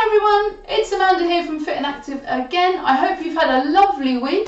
Hi everyone, it's Amanda here from Fit and Active again. I hope you've had a lovely week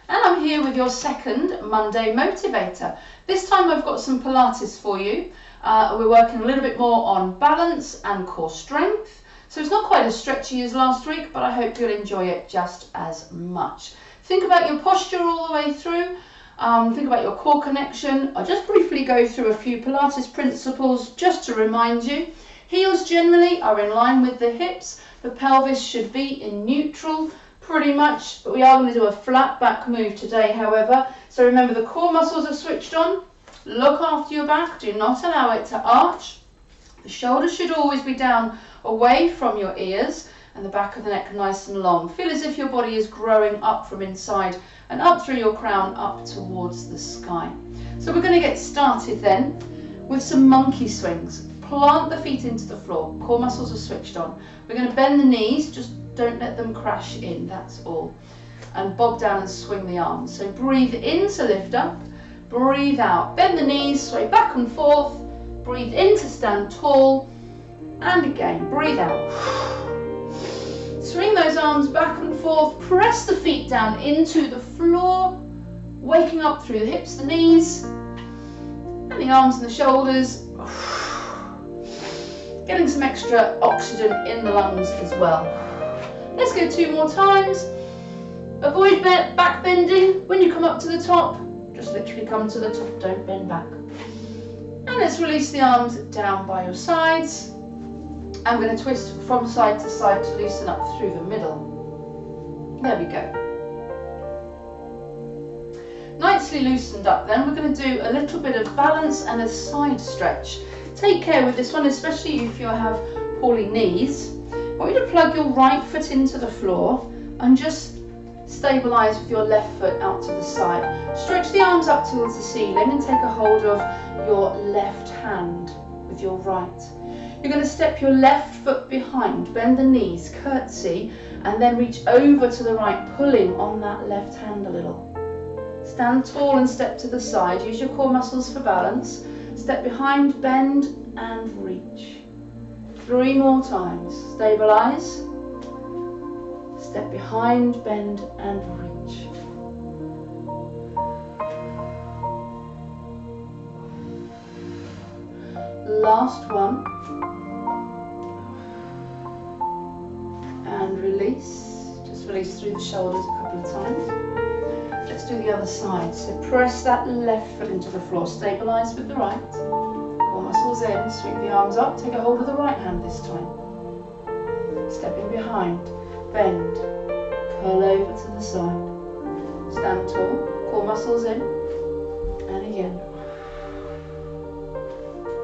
and I'm here with your second Monday motivator. This time I've got some Pilates for you. We're working a little bit more on balance and core strength. So it's not quite as stretchy as last week, but I hope you'll enjoy it just as much. Think about your posture all the way through. Think about your core connection. I'll just briefly go through a few Pilates principles just to remind you. Heels generally are in line with the hips. The pelvis should be in neutral pretty much, but we are going to do a flat back move today, however. So remember, the core muscles are switched on. Look after your back. Do not allow it to arch. The shoulders should always be down away from your ears and the back of the neck nice and long. Feel as if your body is growing up from inside and up through your crown up towards the sky. So we're going to get started then with some monkey swings. Plant the feet into the floor. Core muscles are switched on. We're going to bend the knees, just don't let them crash in, that's all. And bob down and swing the arms. So breathe in to lift up, breathe out. Bend the knees, sway back and forth. Breathe in to stand tall. And again, breathe out. Swing those arms back and forth. Press the feet down into the floor. Waking up through the hips, the knees, and the arms and the shoulders. Getting some extra oxygen in the lungs as well. Let's go 2 more times. Avoid back bending. When you come up to the top, just literally come to the top, don't bend back. And let's release the arms down by your sides. I'm going to twist from side to side to loosen up through the middle. There we go. Nicely loosened up then, we're going to do a little bit of balance and a side stretch. Take care with this one, especially if you have poorly knees. I want you to plug your right foot into the floor and just stabilise with your left foot out to the side. Stretch the arms up towards the ceiling and take a hold of your left hand with your right. You're going to step your left foot behind, bend the knees, curtsy, and then reach over to the right, pulling on that left hand a little. Stand tall and step to the side. Use your core muscles for balance. Step behind, bend and reach. 3 more times. Stabilise. Step behind, bend and reach. Last one. And release. Just release through the shoulders a couple of times. Let's do the other side. So press that left foot into the floor. Stabilise with the right. Core muscles in. Sweep the arms up. Take a hold of the right hand this time. Stepping behind. Bend. Curl over to the side. Stand tall. Core muscles in. And again.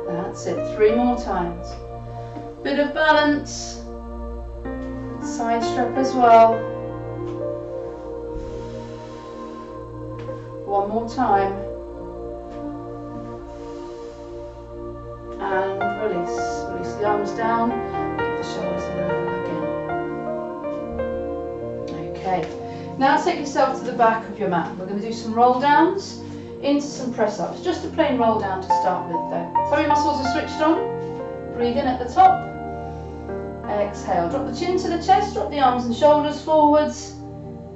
That's it. 3 more times. Bit of balance. Side step as well. 1 more time. And release. Release the arms down. Get the shoulders in over again. Okay. Now take yourself to the back of your mat. We're going to do some roll downs into some press ups. Just a plain roll down to start with though. So your muscles are switched on. Breathe in at the top. Exhale. Drop the chin to the chest. Drop the arms and shoulders forwards.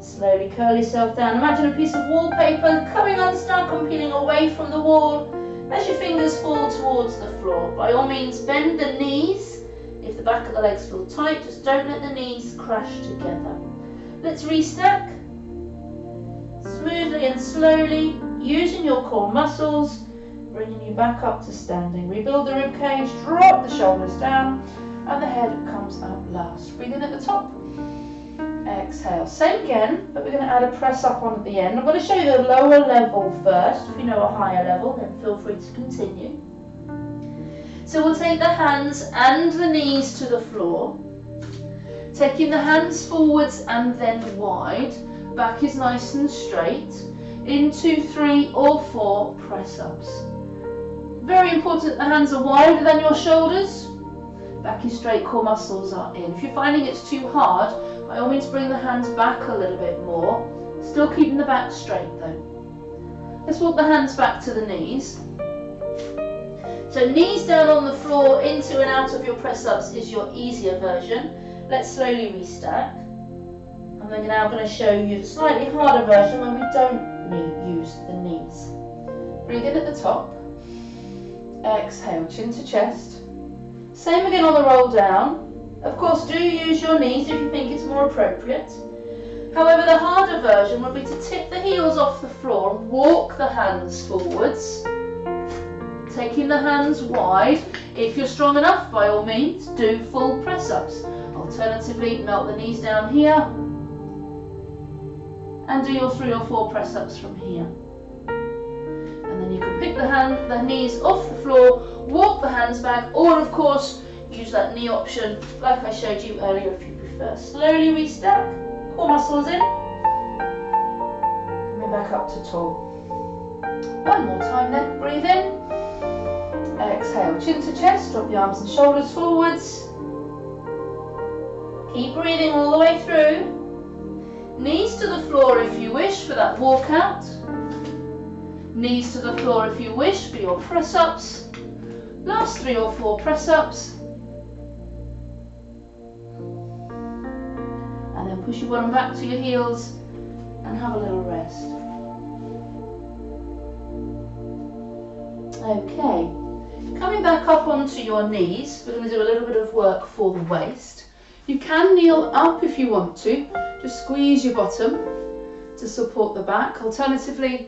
Slowly curl yourself down. Imagine a piece of wallpaper coming unstuck and peeling away from the wall as your fingers fall towards the floor. By all means, bend the knees. If the back of the legs feel tight, just don't let the knees crash together. Let's restack. Smoothly and slowly, using your core muscles, bringing you back up to standing. Rebuild the ribcage, drop the shoulders down, and the head comes up last. Breathe in at the top. Exhale. Same again, but we're going to add a press up on at the end. I'm going to show you the lower level first. If you know a higher level, then feel free to continue. So we'll take the hands and the knees to the floor. Taking the hands forwards and then wide. Back is nice and straight. Into 3 or 4 press ups. Very important that the hands are wider than your shoulders. Back is straight, core muscles are in. If you're finding it's too hard, by all means bring the hands back a little bit more. Still keeping the back straight though. Let's walk the hands back to the knees. So knees down on the floor, into and out of your press ups is your easier version. let's slowly restack. And we're now going to show you the slightly harder version when we don't use the knees. Breathe in at the top. Exhale, chin to chest. Same again on the roll down. Of course, do use your knees if you think it's more appropriate. However, the harder version would be to tip the heels off the floor and walk the hands forwards, taking the hands wide. If you're strong enough, by all means, do full press-ups. Alternatively, melt the knees down here and do your 3 or 4 press-ups from here. And then you can pick the knees off the floor, walk the hands back, or of course, use that knee option like I showed you earlier if you prefer. Slowly restack. Core muscles in. Coming back up to tall. One more time then. Breathe in. Exhale. Chin to chest. Drop the arms and shoulders forwards. Keep breathing all the way through. Knees to the floor if you wish for that walkout. Knees to the floor if you wish for your press-ups. Last 3 or 4 press-ups. And then push your bottom back to your heels and have a little rest. Okay, coming back up onto your knees, we're going to do a little bit of work for the waist. You can kneel up if you want to, just squeeze your bottom to support the back. Alternatively,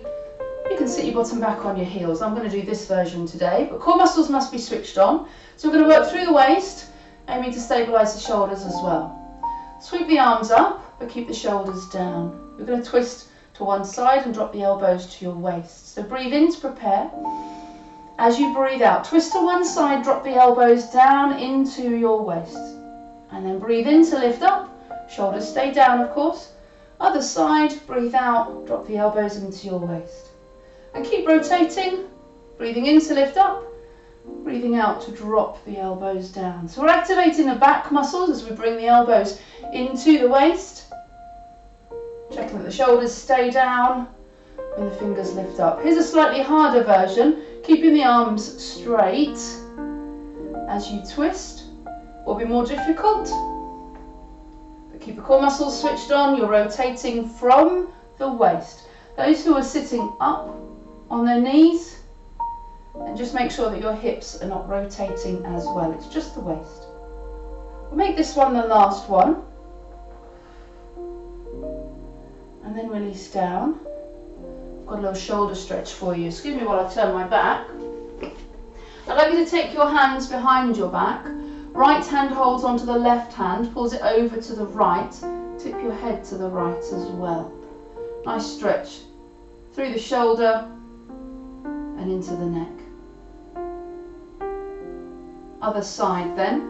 you can sit your bottom back on your heels. I'm going to do this version today, but core muscles must be switched on. So we're going to work through the waist, aiming to stabilise the shoulders as well. Sweep the arms up, but keep the shoulders down. We're going to twist to one side and drop the elbows to your waist. So breathe in to prepare. As you breathe out, twist to one side, drop the elbows down into your waist. And then breathe in to lift up. Shoulders stay down, of course. Other side, breathe out, drop the elbows into your waist. And keep rotating, breathing in to lift up. Breathing out to drop the elbows down. So we're activating the back muscles as we bring the elbows into the waist. Checking that the shoulders stay down when the fingers lift up. Here's a slightly harder version. Keeping the arms straight as you twist will be more difficult. But keep the core muscles switched on. You're rotating from the waist. Those who are sitting up on their knees, and just make sure that your hips are not rotating as well. It's just the waist. We'll make this one the last one. And then release down. I've got a little shoulder stretch for you. Excuse me while I turn my back. I'd like you to take your hands behind your back. Right hand holds onto the left hand, pulls it over to the right. Tip your head to the right as well. Nice stretch through the shoulder and into the neck. Other side then.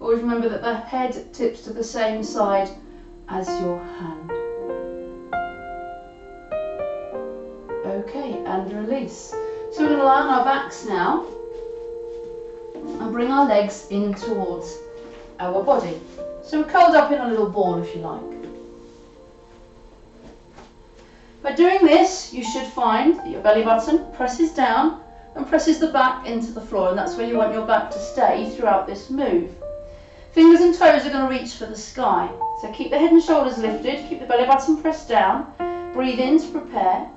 Always remember that the head tips to the same side as your hand. Okay, and release. So we're going to lie on our backs now and bring our legs in towards our body. So we're curled up in a little ball if you like. By doing this, you should find that your belly button presses down and presses the back into the floor, and that's where you want your back to stay throughout this move. Fingers and toes are going to reach for the sky. So keep the head and shoulders lifted, keep the belly button pressed down, breathe in to prepare.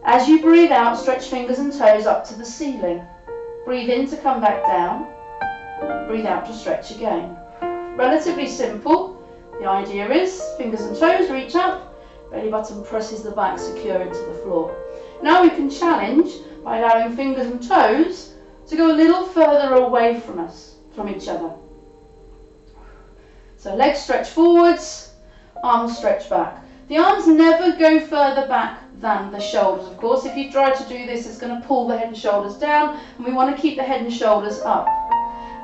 As you breathe out, stretch fingers and toes up to the ceiling. Breathe in to come back down, breathe out to stretch again. Relatively simple. The idea is fingers and toes reach up, belly button presses the back secure into the floor. Now we can challenge by allowing fingers and toes to go a little further away from us, from each other. So legs stretch forwards, arms stretch back. The arms never go further back than the shoulders, of course. If you try to do this, it's going to pull the head and shoulders down, and we want to keep the head and shoulders up.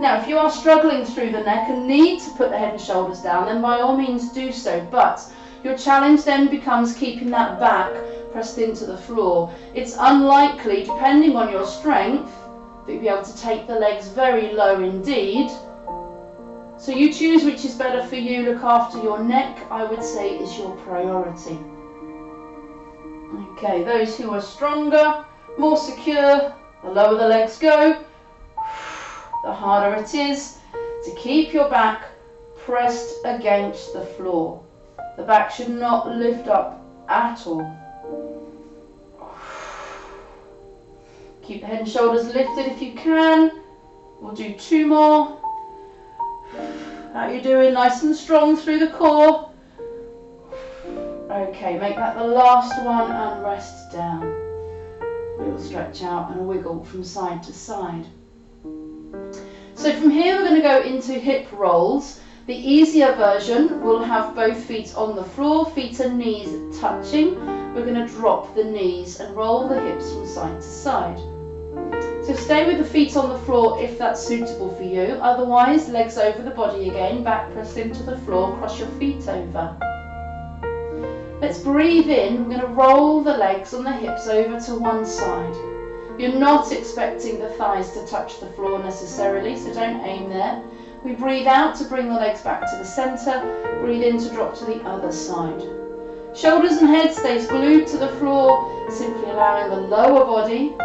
Now, if you are struggling through the neck and need to put the head and shoulders down, then by all means do so, but your challenge then becomes keeping that back pressed into the floor. It's unlikely, depending on your strength, that you'll be able to take the legs very low indeed. So you choose which is better for you. Look after your neck, I would say, is your priority. Okay, those who are stronger, more secure, the lower the legs go. the harder it is to keep your back pressed against the floor. The back should not lift up at all. Keep the head and shoulders lifted if you can. We'll do 2 more. How are you doing? Nice and strong through the core. Okay, make that the last one and rest down. A little stretch out and wiggle from side to side. So from here we're going to go into hip rolls. The easier version will have both feet on the floor, feet and knees touching. We're going to drop the knees and roll the hips from side to side. So stay with the feet on the floor if that's suitable for you. Otherwise, legs over the body again, back pressed into the floor, cross your feet over. Let's breathe in. We're going to roll the legs and the hips over to one side. You're not expecting the thighs to touch the floor necessarily, so don't aim there. We breathe out to bring the legs back to the centre. Breathe in to drop to the other side. Shoulders and head stays glued to the floor, simply allowing the lower body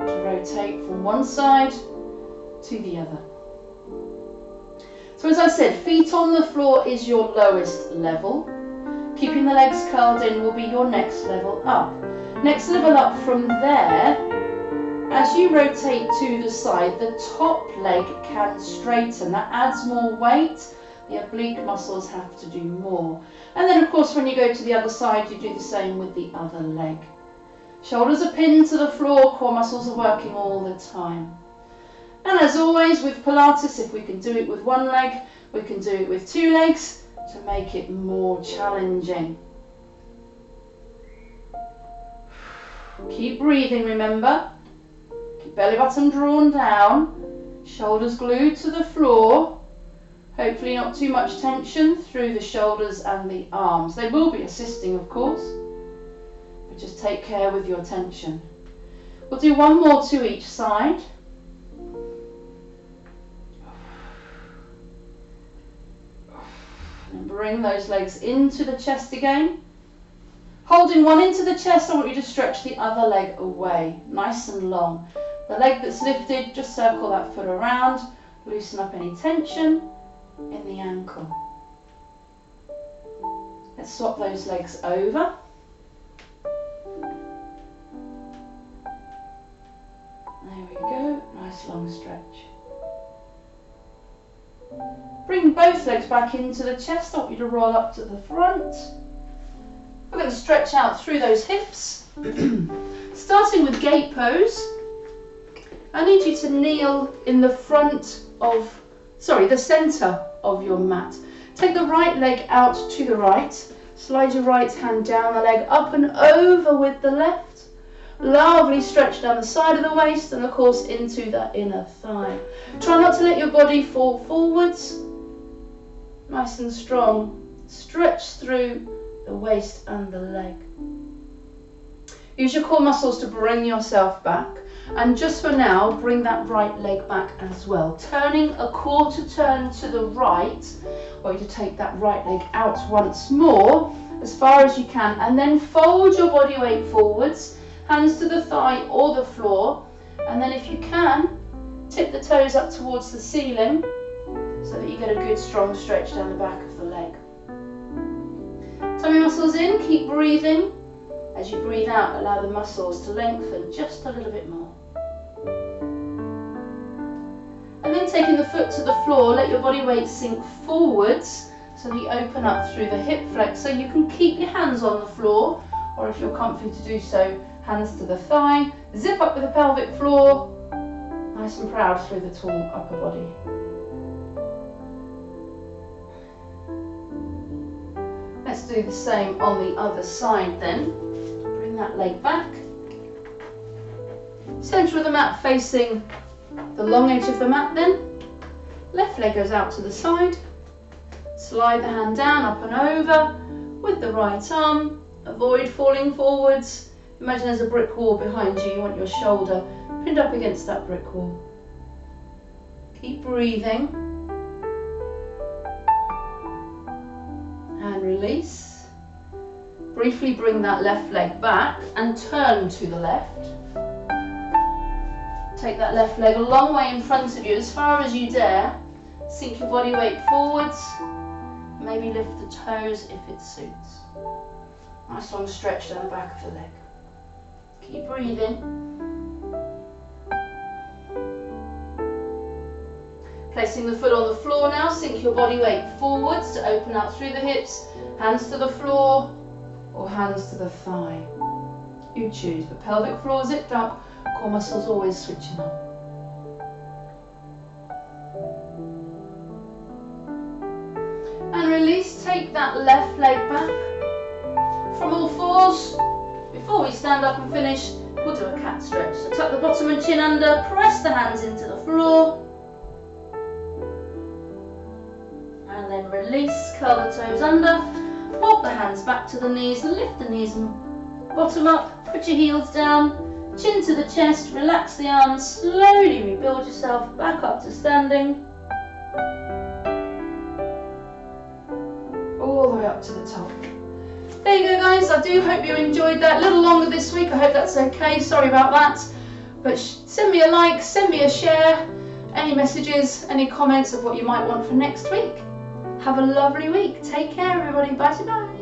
to rotate from one side to the other. So as I said, feet on the floor is your lowest level. Keeping the legs curled in will be your next level up. Next level up from there, as you rotate to the side, the top leg can straighten. That adds more weight. The oblique muscles have to do more. And then of course when you go to the other side, you do the same with the other leg. Shoulders are pinned to the floor, core muscles are working all the time. And as always with Pilates, if we can do it with one leg, we can do it with 2 legs to make it more challenging. Keep breathing, remember. Keep belly button drawn down, shoulders glued to the floor. Hopefully not too much tension through the shoulders and the arms. They will be assisting, of course. Just take care with your tension. We'll do 1 more to each side. And bring those legs into the chest again. Holding one into the chest, I want you to stretch the other leg away, nice and long. The leg that's lifted, just circle that foot around, loosen up any tension in the ankle. Let's swap those legs over. There we go, nice long stretch. Bring both legs back into the chest. I want you to roll up to the front. We're going to stretch out through those hips. Starting with gate pose, I need you to kneel in the centre of your mat. Take the right leg out to the right. Slide your right hand down the leg, up and over with the left. Lovely stretch down the side of the waist and of course into the inner thigh. Try not to let your body fall forwards. Nice and strong. Stretch through the waist and the leg. Use your core muscles to bring yourself back. And just for now, bring that right leg back as well. Turning a quarter turn to the right, I want you to take that right leg out once more, as far as you can, and then fold your body weight forwards. Hands to the thigh or the floor, and then if you can, tip the toes up towards the ceiling so that you get a good strong stretch down the back of the leg. Tummy muscles in, keep breathing. As you breathe out, allow the muscles to lengthen just a little bit more. And then taking the foot to the floor, let your body weight sink forwards so that you open up through the hip flexor. You can keep your hands on the floor, or if you're comfy to do so, hands to the thigh, zip up with the pelvic floor, nice and proud through the tall upper body. Let's do the same on the other side then. Bring that leg back. Centre of the mat facing the long edge of the mat then. Left leg goes out to the side. Slide the hand down, up and over with the right arm. Avoid falling forwards. Imagine there's a brick wall behind you. You want your shoulder pinned up against that brick wall. Keep breathing. And release. Briefly bring that left leg back and turn to the left. Take that left leg a long way in front of you, as far as you dare. Sink your body weight forwards. Maybe lift the toes if it suits. Nice long stretch down the back of the leg. Keep breathing. Placing the foot on the floor now, sink your body weight forwards to open out through the hips. Hands to the floor or hands to the thigh. You choose, but pelvic floor zipped up, core muscles always switching on. And release, take that left leg back. From all fours, before we stand up and finish, we'll do a cat stretch. So tuck the bottom and chin under, press the hands into the floor. And then release, curl the toes under, pop the hands back to the knees, lift the knees and bottom up, put your heels down, chin to the chest, relax the arms, slowly rebuild yourself back up to standing. All the way up to the top. There you go guys, I do hope you enjoyed that. A little longer this week, I hope that's okay, sorry about that. But send me a like, send me a share, any messages, any comments of what you might want for next week. Have a lovely week. Take care everybody. Bye bye.